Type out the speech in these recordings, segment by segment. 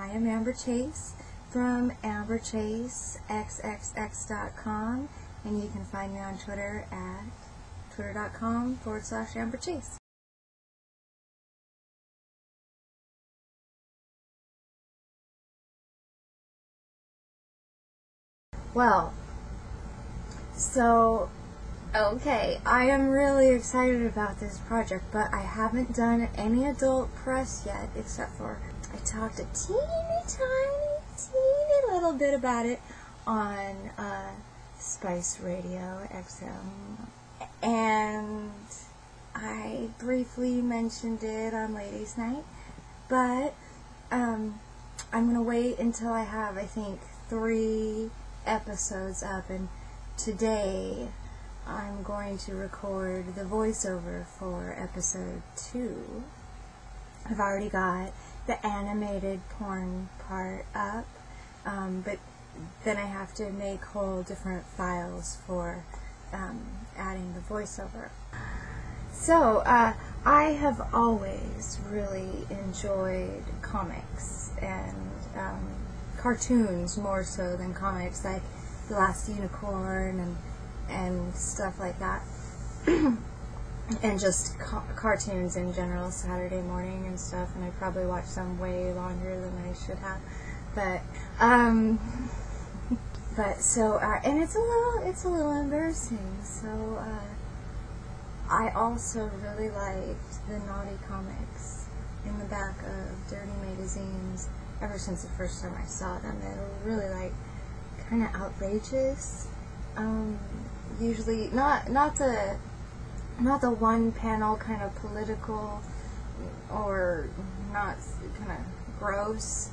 I am Amber Chase from amberchasexxx.com, and you can find me on Twitter at twitter.com/Amber Chase. Well, okay, I am really excited about this project, but I haven't done any adult press yet, except for I talked a teeny little bit about it on Spice Radio XM, and I briefly mentioned it on Ladies Night, but I'm going to wait until I have, I think, 3 episodes up, and today I'm going to record the voiceover for episode 2. I've already got the animated porn part up, but then I have to make whole different files for adding the voiceover. So, I have always really enjoyed comics and cartoons more so than comics, like The Last Unicorn and stuff like that. And just cartoons in general, Saturday morning and stuff, and I probably watch some way longer than I should have. And it's a little embarrassing. So I also really liked the naughty comics in the back of dirty magazines ever since the first time I saw them. They were really kind of outrageous. Usually not the one panel kind of political or not kind of gross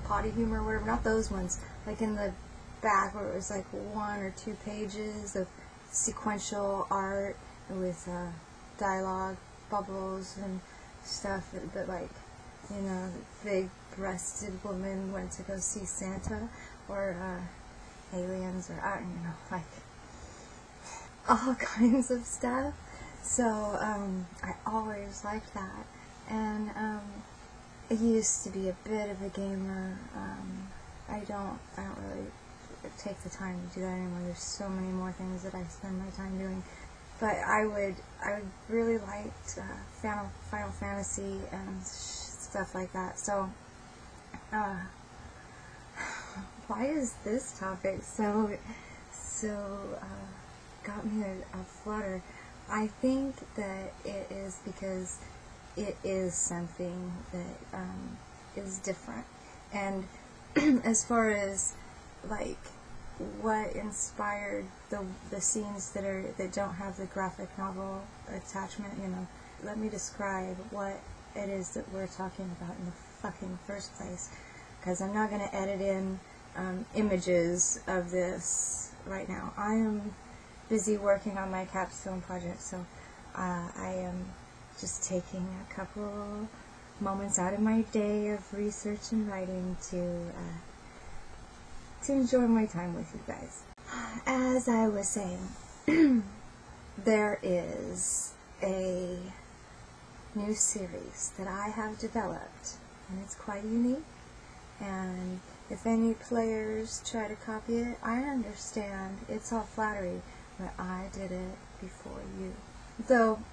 potty humor or whatever, not those ones. Like in the back where it was like 1 or 2 pages of sequential art with dialogue bubbles and stuff that like, you know, big-breasted woman went to go see Santa, or aliens, or I don't know, like all kinds of stuff. So I always liked that, and I used to be a bit of a gamer. I don't really take the time to do that anymore. There's so many more things that I spend my time doing. But I really liked Final Fantasy and stuff like that. So why is this topic so got me a flutter? I think that it is because it is something that is different. And as far as like what inspired the scenes that don't have the graphic novel attachment, you know, let me describe what it is that we're talking about in the fucking first place, because I'm not going to edit in images of this right now. I am busy working on my capstone project, so I am just taking a couple moments out of my day of research and writing to enjoy my time with you guys. As I was saying, there is a new series that I have developed, and it's quite unique, and if any players try to copy it, I understand. It's all flattery, but I did it before you. Though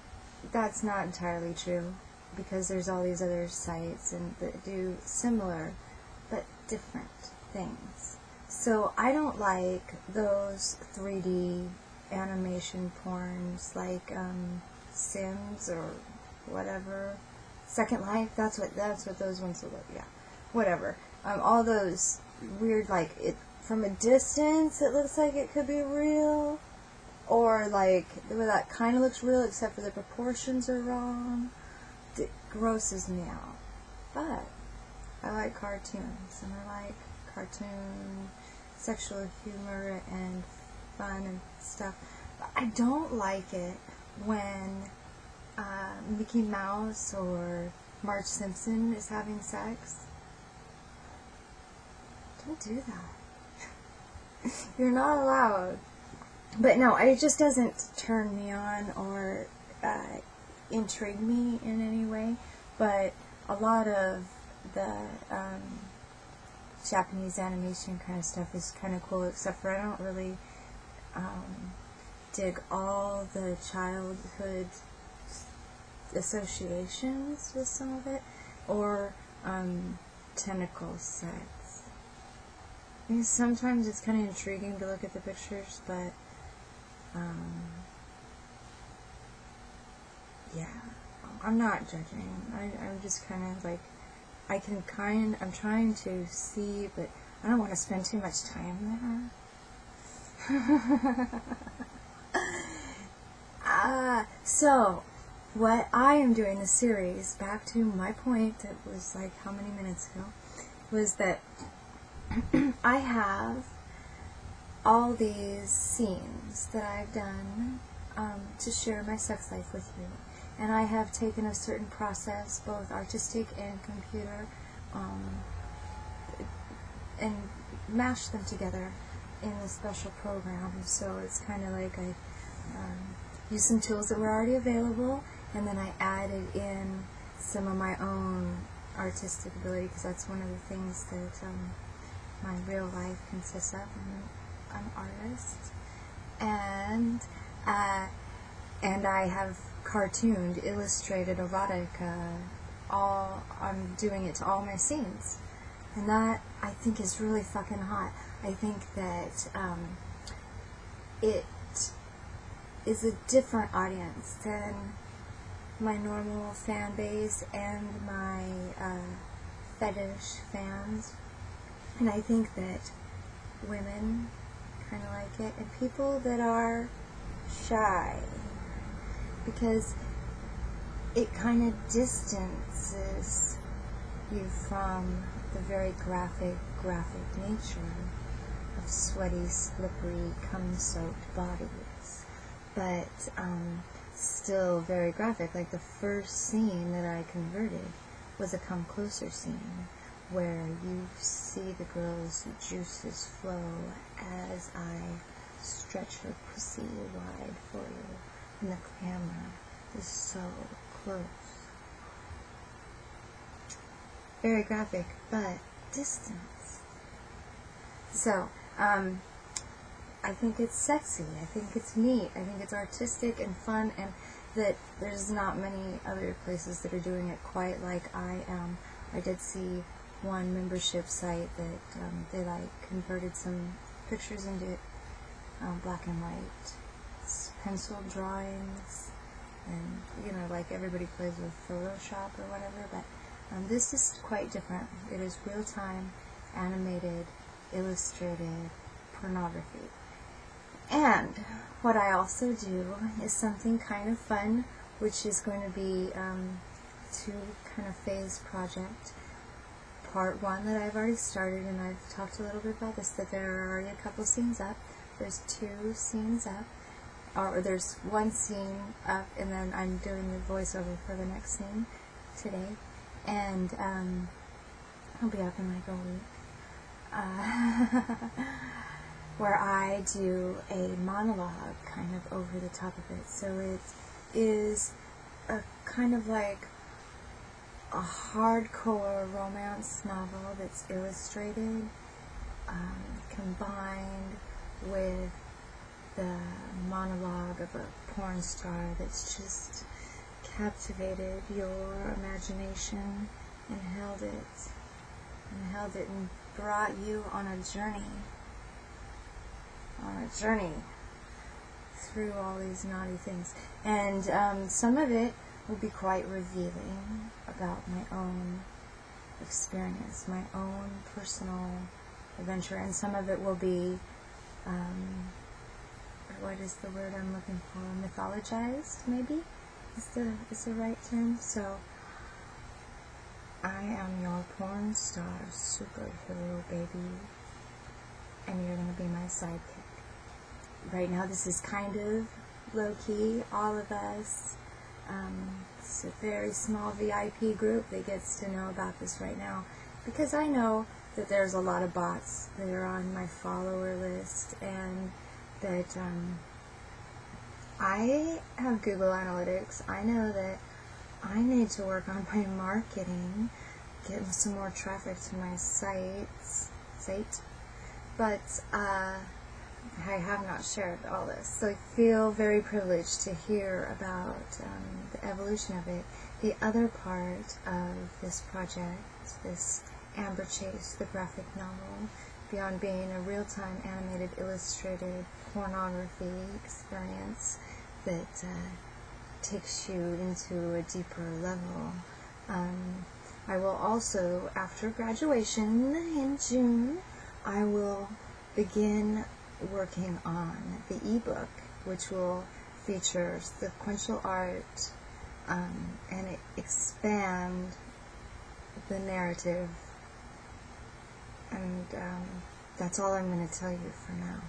that's not entirely true, because there's all these other sites that do similar but different things. So I don't like those 3D animation porns like Sims or whatever, Second Life. That's what those ones look like. Yeah, whatever. All those weird, like, it from a distance it looks like it could be real, or like that kind of looks real except for the proportions are wrong. It grosses me out. But I like cartoons, and I like cartoon sexual humor and fun and stuff. But I don't like it when Mickey Mouse or Marge Simpson is having sex. Don't do that. You're not allowed. But no, it just doesn't turn me on or intrigue me in any way. But a lot of the Japanese animation kind of stuff is kind of cool, except for I don't really dig all the childhood associations with some of it, or tentacle sex. I mean, sometimes it's kind of intriguing to look at the pictures, but yeah, I'm not judging. I'm just kind of like, I'm trying to see, but I don't want to spend too much time there. So, what I am doing, the series, back to my point that was like how many minutes ago, was that I have all these scenes that I've done to share my sex life with you. And I have taken a certain process, both artistic and computer, and mashed them together in a special program. So it's kind of like I used some tools that were already available, and then I added in some of my own artistic ability, because that's one of the things that my real life consists of. I'm an artist, and I have cartooned, illustrated erotica. I'm doing it to all my scenes, and that I think is really fucking hot. I think that it is a different audience than my normal fan base and my fetish fans, and I think that women kind of like it, and people that are shy, because it kind of distances you from the very graphic nature of sweaty, slippery, cum-soaked bodies, but still very graphic. Like the first scene that I converted was a come closer scene, where you see the girl's juices flow as I stretch her pussy wide for you, and the camera is so close. Very graphic, but distance. So, I think it's sexy, I think it's neat, I think it's artistic and fun, and that there's not many other places that are doing it quite like I am. I did see one membership site that they like converted some pictures into black and white pencil drawings, and you know, like everybody plays with Photoshop or whatever, but this is quite different. It is real-time, animated, illustrated pornography. And what I also do is something kind of fun, which is going to be two kind of phase project. Part one that I've already started, and I've talked a little bit about this, that there are already a couple scenes up. There's 2 scenes up, or there's 1 scene up, and then I'm doing the voiceover for the next scene today, and I'll be up in like a week, where I do a monologue kind of over the top of it. So it is a kind of like a hardcore romance novel that's illustrated, combined with the monologue of a porn star that's just captivated your imagination and held it and brought you on a journey through all these naughty things. And some of it will be quite revealing about my own experience, my own personal adventure, and some of it will be, what is the word I'm looking for? Mythologized, maybe, is the right term. So, I am your porn star superhero, baby, and you're going to be my sidekick. Right now, this is kind of low-key, all of us. It's a very small VIP group that gets to know about this right now, because I know that there's a lot of bots that are on my follower list, and that I have Google Analytics. I know that I need to work on my marketing, get some more traffic to my site, but I have not shared all this, so I feel very privileged to hear about the evolution of it. The other part of this project, this Amber Chase, the graphic novel, beyond being a real-time animated illustrated pornography experience that takes you into a deeper level, I will also, after graduation in June, I will begin working on the ebook, which will feature sequential art and expand the narrative, and that's all I'm going to tell you for now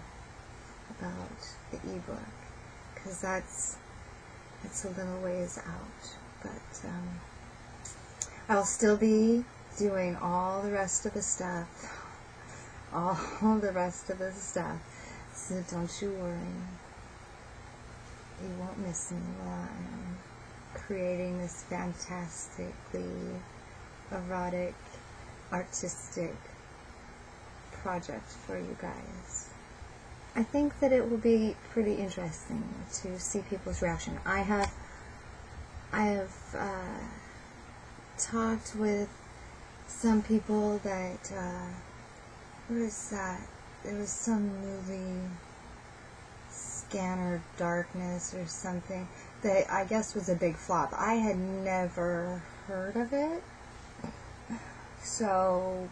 about the ebook, because that's a little ways out, but I'll still be doing all the rest of the stuff, so don't you worry, you won't miss me while I'm creating this fantastically erotic, artistic project for you guys. I think that it will be pretty interesting to see people's reaction. I have talked with some people that what is that? There was some movie, Scanner Darkness or something, that I guess was a big flop. I had never heard of it, so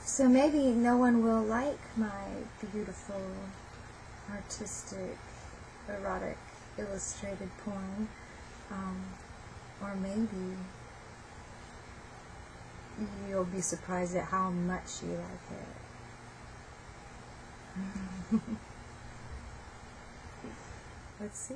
so maybe no one will like my beautiful, artistic, erotic, illustrated porn, or maybe you'll be surprised at how much you like it. Let's see.